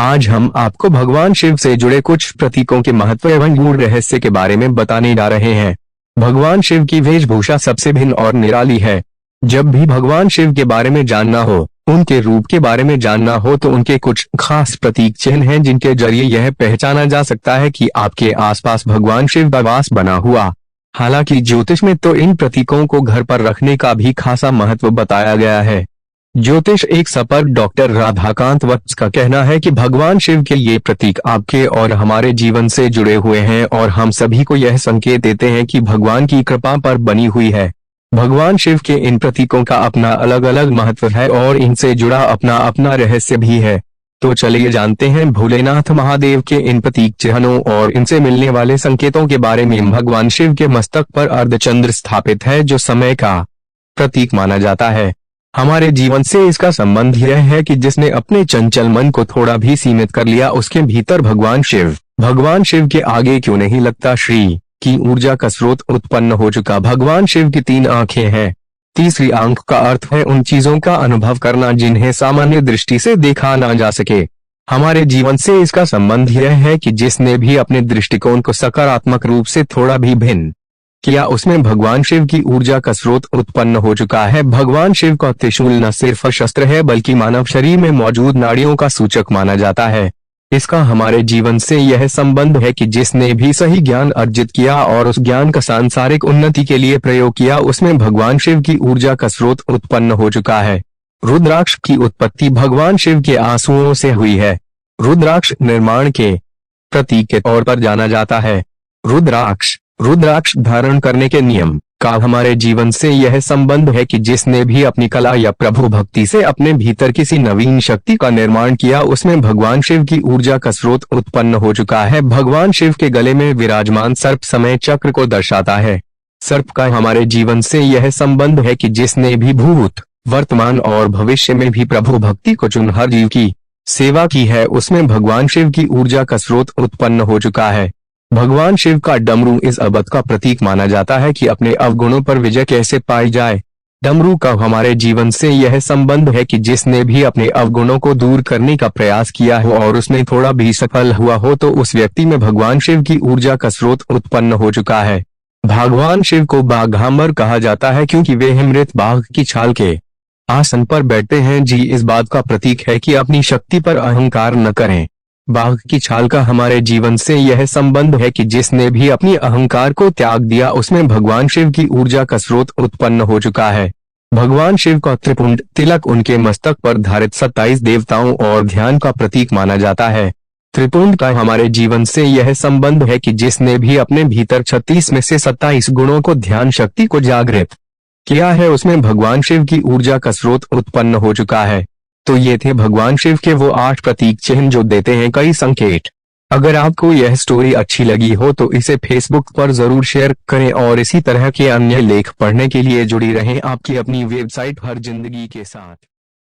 आज हम आपको भगवान शिव से जुड़े कुछ प्रतीकों के महत्व एवं गूढ़ रहस्य के बारे में बताने जा रहे हैं। भगवान शिव की वेशभूषा सबसे भिन्न और निराली है। जब भी भगवान शिव के बारे में जानना हो, उनके रूप के बारे में जानना हो तो उनके कुछ खास प्रतीक चिन्ह हैं जिनके जरिए यह पहचाना जा सकता है कि आपके आसपास भगवान शिव का वास बना हुआ। हालांकि ज्योतिष में तो इन प्रतीकों को घर पर रखने का भी खासा महत्व बताया गया है। ज्योतिष एक सपर डॉक्टर राधाकांत वत्स का कहना है कि भगवान शिव के ये प्रतीक आपके और हमारे जीवन से जुड़े हुए हैं और हम सभी को यह संकेत देते हैं कि भगवान की कृपा पर बनी हुई है। भगवान शिव के इन प्रतीकों का अपना अलग अलग महत्व है और इनसे जुड़ा अपना अपना रहस्य भी है। तो चलिए जानते हैं भोलेनाथ महादेव के इन प्रतीक चिन्हों और इनसे मिलने वाले संकेतों के बारे में। भगवान शिव के मस्तक पर अर्धचंद्र स्थापित है जो समय का प्रतीक माना जाता है। हमारे जीवन से इसका संबंध यह है कि जिसने अपने चंचल मन को थोड़ा भी सीमित कर लिया उसके भीतर भगवान शिव के आगे क्यों नहीं लगता श्री की ऊर्जा का स्रोत उत्पन्न हो चुका। भगवान शिव की 3 आंखें हैं। तीसरी आंख का अर्थ है उन चीजों का अनुभव करना जिन्हें सामान्य दृष्टि से देखा ना जा सके। हमारे जीवन से इसका संबंध यह है कि जिसने भी अपने दृष्टिकोण को सकारात्मक रूप से थोड़ा भी भिन्न किया उसमें भगवान शिव की ऊर्जा का स्रोत उत्पन्न हो चुका है। भगवान शिव का त्रिशूल न सिर्फ शस्त्र है बल्कि मानव शरीर में मौजूद नाड़ियों का सूचक माना जाता है। इसका हमारे जीवन से यह संबंध है कि जिसने भी सही ज्ञान अर्जित किया और उस ज्ञान का सांसारिक उन्नति के लिए प्रयोग किया उसमें भगवान शिव की ऊर्जा का स्रोत उत्पन्न हो चुका है। रुद्राक्ष की उत्पत्ति भगवान शिव के आंसुओं से हुई है। रुद्राक्ष निर्माण के प्रतीक के तौर पर जाना जाता है। रुद्राक्ष धारण करने के नियम का हमारे जीवन से यह संबंध है कि जिसने भी अपनी कला या प्रभु भक्ति से अपने भीतर किसी नवीन शक्ति का निर्माण किया उसमें भगवान शिव की ऊर्जा का स्रोत उत्पन्न हो चुका है। भगवान शिव के गले में विराजमान सर्प समय चक्र को दर्शाता है। सर्प का हमारे जीवन से यह संबंध है कि जिसने भी भूत, वर्तमान और भविष्य में भी प्रभु भक्ति को चुन हर जीव की सेवा की है उसमें भगवान शिव की ऊर्जा का स्रोत उत्पन्न हो चुका है। भगवान शिव का डमरू इस अबध का प्रतीक माना जाता है कि अपने अवगुणों पर विजय कैसे पाई जाए। डमरू का हमारे जीवन से यह संबंध है कि जिसने भी अपने अवगुणों को दूर करने का प्रयास किया हो और उसमें थोड़ा भी सफल हुआ हो तो उस व्यक्ति में भगवान शिव की ऊर्जा का स्रोत उत्पन्न हो चुका है। भगवान शिव को बाघांबर कहा जाता है क्योंकि वे मृत बाघ की छाल के आसन पर बैठते हैं। जी इस बात का प्रतीक है कि अपनी शक्ति पर अहंकार न करें। बाघ की छाल का हमारे जीवन से यह संबंध है कि जिसने भी अपनी अहंकार को त्याग दिया उसमें भगवान शिव की ऊर्जा का स्रोत उत्पन्न हो चुका है। भगवान शिव का त्रिपुंड तिलक उनके मस्तक पर धारित 27 देवताओं और ध्यान का प्रतीक माना जाता है। त्रिपुंड का हमारे जीवन से यह संबंध है कि जिसने भी अपने भीतर 36 में से 27 गुणों को ध्यान शक्ति को जागृत किया है उसमें भगवान शिव की ऊर्जा का स्रोत उत्पन्न हो चुका है। तो ये थे भगवान शिव के वो 8 प्रतीक चिन्ह जो देते हैं कई संकेत। अगर आपको यह स्टोरी अच्छी लगी हो तो इसे फेसबुक पर जरूर शेयर करें और इसी तरह के अन्य लेख पढ़ने के लिए जुड़ी रहें आपकी अपनी वेबसाइट हर जिंदगी के साथ।